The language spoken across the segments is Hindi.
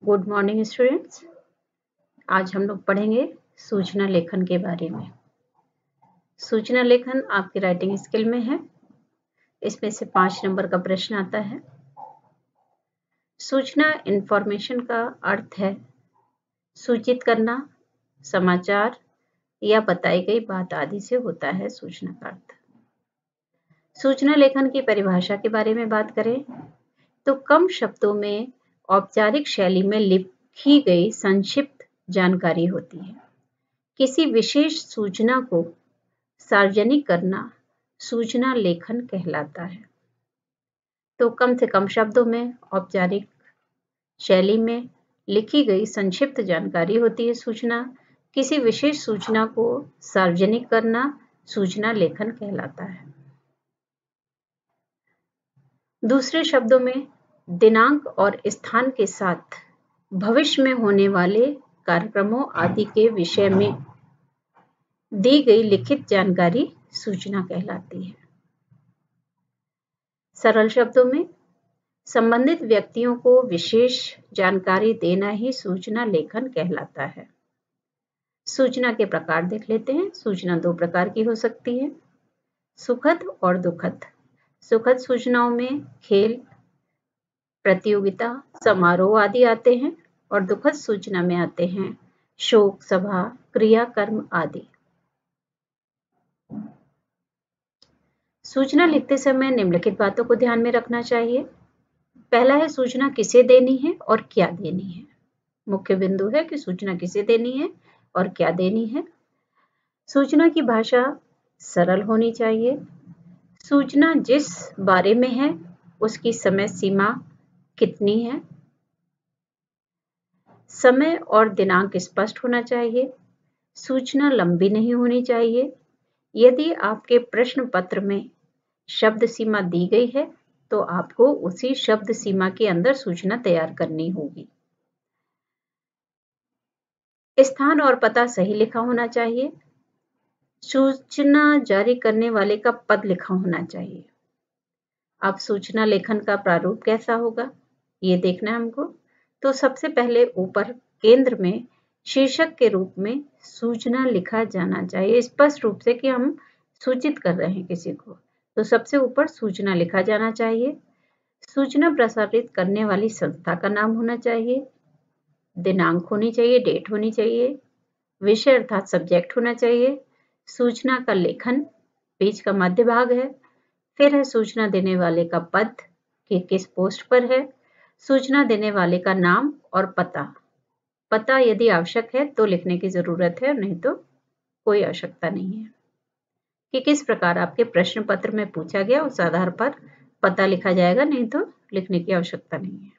Good morning students. आज हम लोग पढ़ेंगे सूचना लेखन के बारे में। सूचना लेखन आपकी राइटिंग स्किल में है। इसमें से 5 नंबर का प्रश्न आता है। सूचना इंफॉर्मेशन का अर्थ है सूचित करना, समाचार या बताई गई बात आदि से होता है सूचना का अर्थ। सूचना लेखन की परिभाषा के बारे में बात करें तो कम शब्दों में औपचारिक शैली में लिखी गई संक्षिप्त जानकारी होती है। किसी विशेष सूचना को सार्वजनिक करना सूचना लेखन कहलाता है। तो कम से कम शब्दों में औपचारिक शैली में लिखी गई संक्षिप्त जानकारी होती है सूचना। किसी विशेष सूचना को सार्वजनिक करना सूचना लेखन कहलाता है। दूसरे शब्दों में दिनांक और स्थान के साथ भविष्य में होने वाले कार्यक्रमों आदि के विषय में दी गई लिखित जानकारी सूचना कहलाती है। सरल शब्दों में संबंधित व्यक्तियों को विशेष जानकारी देना ही सूचना लेखन कहलाता है। सूचना के प्रकार देख लेते हैं। सूचना 2 प्रकार की हो सकती है, सुखद और दुखद। सुखद सूचनाओं में खेल, प्रतियोगिता, समारोह आदि आते हैं और दुखद सूचना में आते हैं शोक सभा, क्रियाकर्म आदि। सूचना लिखते समय निम्नलिखित बातों को ध्यान में रखना चाहिए। पहला है सूचना किसे देनी है और क्या देनी है। मुख्य बिंदु है कि सूचना किसे देनी है और क्या देनी है। सूचना की भाषा सरल होनी चाहिए। सूचना जिस बारे में है उसकी समय सीमा कितनी है। समय और दिनांक स्पष्ट होना चाहिए। सूचना लंबी नहीं होनी चाहिए। यदि आपके प्रश्न पत्र में शब्द सीमा दी गई है तो आपको उसी शब्द सीमा के अंदर सूचना तैयार करनी होगी। स्थान और पता सही लिखा होना चाहिए। सूचना जारी करने वाले का पद लिखा होना चाहिए। अब सूचना लेखन का प्रारूप कैसा होगा ये देखना है हमको। तो सबसे पहले ऊपर केंद्र में शीर्षक के रूप में सूचना लिखा जाना चाहिए, स्पष्ट रूप से कि हम सूचित कर रहे हैं किसी को। तो सबसे ऊपर सूचना लिखा जाना चाहिए। सूचना प्रसारित करने वाली संस्था का नाम होना चाहिए। दिनांक होनी चाहिए, डेट होनी चाहिए। विषय अर्थात सब्जेक्ट होना चाहिए। सूचना का लेखन पेज का मध्य भाग है। फिर है सूचना देने वाले का पद कि किस पोस्ट पर है। सूचना देने वाले का नाम और पता। पता यदि आवश्यक है तो लिखने की जरूरत है, नहीं तो कोई आवश्यकता नहीं है। कि किस प्रकार आपके प्रश्न पत्र में पूछा गया उस आधार पर पता लिखा जाएगा, नहीं तो लिखने की आवश्यकता नहीं है।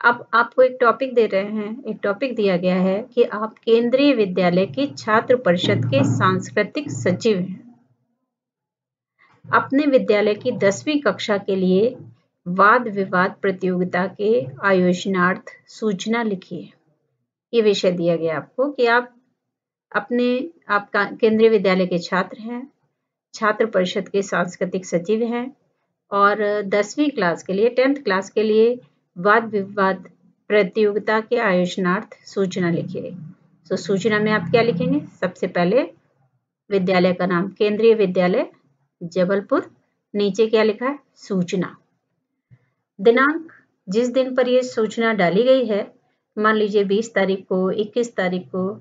अब आपको एक टॉपिक दे रहे हैं, एक टॉपिक दिया गया है कि आप केंद्रीय विद्यालय की छात्र परिषद के सांस्कृतिक सचिव हैं। अपने विद्यालय की 10वीं कक्षा के लिए वाद विवाद प्रतियोगिता के आयोजनार्थ सूचना लिखिए। ये विषय दिया गया आपको कि आप केंद्रीय विद्यालय के छात्र हैं, छात्र परिषद के सांस्कृतिक सचिव हैं और 10वीं क्लास के लिए 10th क्लास के लिए वाद विवाद प्रतियोगिता के आयोजनार्थ सूचना लिखिए। तो सूचना में आप क्या लिखेंगे? सबसे पहले विद्यालय का नाम, केंद्रीय विद्यालय जबलपुर। नीचे क्या लिखा है? सूचना। दिनांक, जिस दिन पर यह सूचना डाली गई है, मान लीजिए 20 तारीख को, 21 तारीख को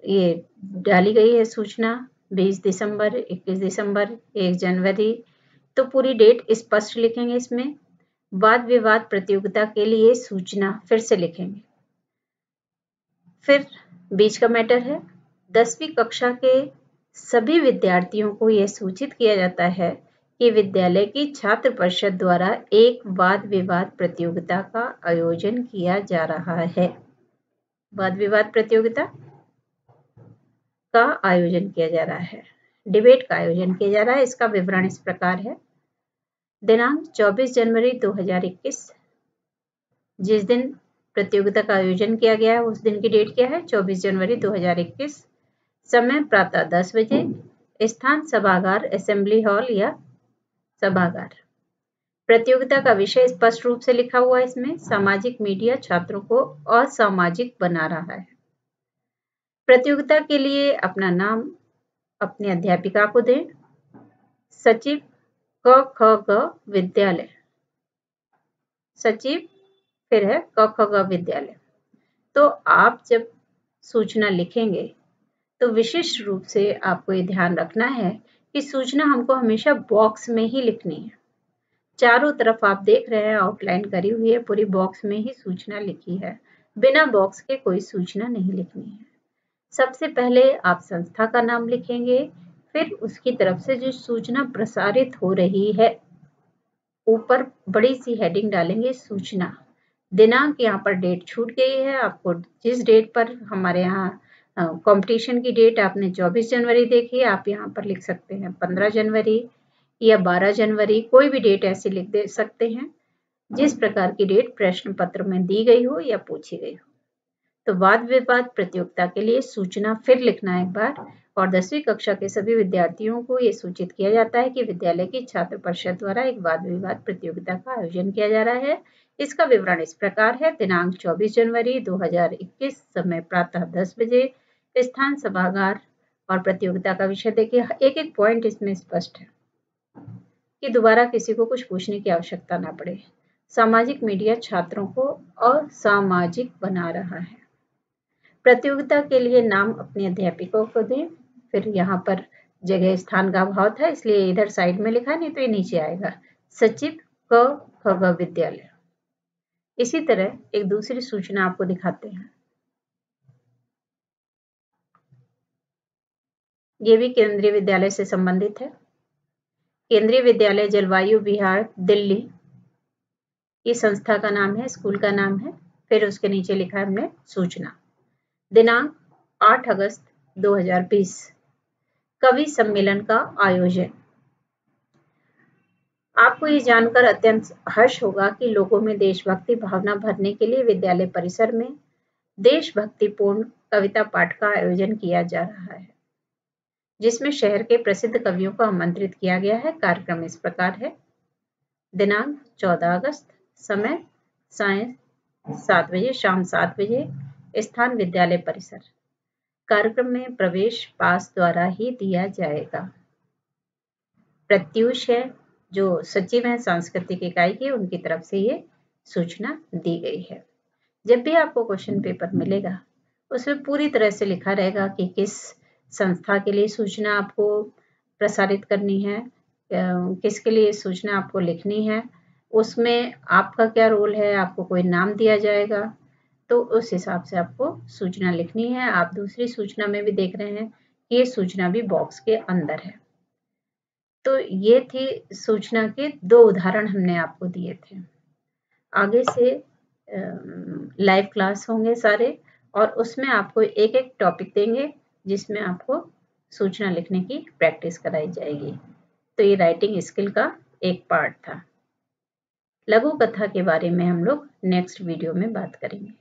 ये डाली गई है सूचना, 20 दिसंबर, 21 दिसंबर, 1 जनवरी, तो पूरी डेट स्पष्ट लिखेंगे इसमें। वाद विवाद प्रतियोगिता के लिए सूचना फिर से लिखेंगे। फिर बीच का मैटर है, 10वीं कक्षा के सभी विद्यार्थियों को यह सूचित किया जाता है कि विद्यालय की छात्र परिषद द्वारा एक वाद विवाद प्रतियोगिता का आयोजन किया जा रहा है। वाद विवाद प्रतियोगिता का आयोजन किया जा रहा है, डिबेट का आयोजन किया जा रहा है। इसका विवरण इस प्रकार है। दिनांक 24 जनवरी 2021, जिस दिन प्रतियोगिता का आयोजन किया गया है उस दिन की डेट क्या है? 24 जनवरी 2021। समय प्रातः 10 बजे। स्थान सभागार, असेंबली हॉल या सभागार। प्रतियोगिता का विषय स्पष्ट रूप से लिखा हुआ है इसमें। सामाजिक मीडिया छात्रों को असामाजिक बना रहा है। प्रतियोगिता के लिए अपना नाम अपनी अध्यापिका को दें। सचिव क ख ग विद्यालय, सचिव फिर है क ख ग विद्यालय। तो आप जब सूचना लिखेंगे तो विशिष्ट रूप से आपको ये ध्यान रखना है कि सूचना हमको हमेशा बॉक्स में ही लिखनी है। चारों तरफ आप देख रहे हैं आउटलाइन करी हुई है, पूरी बॉक्स में ही सूचना लिखी है, बिना बॉक्स के कोई सूचना नहीं लिखनी है। सबसे पहले आप संस्था का नाम लिखेंगे, फिर उसकी तरफ से जो सूचना प्रसारित हो रही है ऊपर बड़ी सी हेडिंग डालेंगे सूचना। दिनांक यहाँ पर डेट छूट गई है, आपको जिस डेट पर हमारे यहाँ कंपटीशन की डेट आपने 24 जनवरी देखी, आप यहाँ पर लिख सकते हैं 15 जनवरी या 12 जनवरी, कोई भी डेट ऐसी लिख दे सकते हैं जिस प्रकार की डेट प्रश्न पत्र में दी गई हो या पूछी गई हो। तो वाद विवाद प्रतियोगिता के लिए सूचना फिर लिखना एक बार, और 10वीं कक्षा के सभी विद्यार्थियों को ये सूचित किया जाता है कि विद्यालय की छात्र परिषद द्वारा एक वाद विवाद प्रतियोगिता का आयोजन किया जा रहा है। इसका विवरण इस प्रकार है। दिनांक 24 जनवरी 2021, समय प्रातः 10 बजे, स्थान सभागार, और प्रतियोगिता का विषय देखिए। एक एक पॉइंट इसमें स्पष्ट है कि दोबारा किसी को कुछ पूछने की आवश्यकता ना पड़े। सामाजिक मीडिया छात्रों को असामाजिक बना रहा है। प्रतियोगिता के लिए नाम अपने अध्यापकों को दें। फिर यहाँ पर जगह स्थान का अभाव था इसलिए इधर साइड में लिखा, नहीं तो ये नीचे आएगा। सचिव क ख ग विद्यालय। इसी तरह एक दूसरी सूचना आपको दिखाते हैं। ये भी केंद्रीय विद्यालय से संबंधित है। केंद्रीय विद्यालय जलवायु विहार दिल्ली, ये संस्था का नाम है, स्कूल का नाम है। फिर उसके नीचे लिखा है हमने सूचना। दिनांक 8 अगस्त 2020, कवि सम्मेलन का आयोजन। आपको ये जानकर अत्यंत हर्ष होगा कि लोगों में देशभक्ति भावना भरने के लिए विद्यालय परिसर में देशभक्तिपूर्ण कविता पाठ का आयोजन किया जा रहा है, जिसमें शहर के प्रसिद्ध कवियों को आमंत्रित किया गया है। कार्यक्रम इस प्रकार है। दिनांक 14 अगस्त, समय सायं 7 बजे, शाम 7 बजे, स्थान विद्यालय परिसर। कार्यक्रम में प्रवेश पास द्वारा ही दिया जाएगा। प्रत्यूष है जो सचिव हैं सांस्कृतिक इकाई के, उनकी तरफ से ये सूचना दी गई है। जब भी आपको क्वेश्चन पेपर मिलेगा उसमें पूरी तरह से लिखा रहेगा कि किस संस्था के लिए सूचना आपको प्रसारित करनी है, किसके लिए सूचना आपको लिखनी है, उसमें आपका क्या रोल है, आपको कोई नाम दिया जाएगा, तो उस हिसाब से आपको सूचना लिखनी है। आप दूसरी सूचना में भी देख रहे हैं कि ये सूचना भी बॉक्स के अंदर है। तो ये थी सूचना के 2 उदाहरण हमने आपको दिए थे। आगे से लाइव क्लास होंगे सारे, और उसमें आपको एक एक टॉपिक देंगे जिसमें आपको सूचना लिखने की प्रैक्टिस कराई जाएगी। तो ये राइटिंग स्किल का एक पार्ट था। लघु कथा के बारे में हम लोग नेक्स्ट वीडियो में बात करेंगे।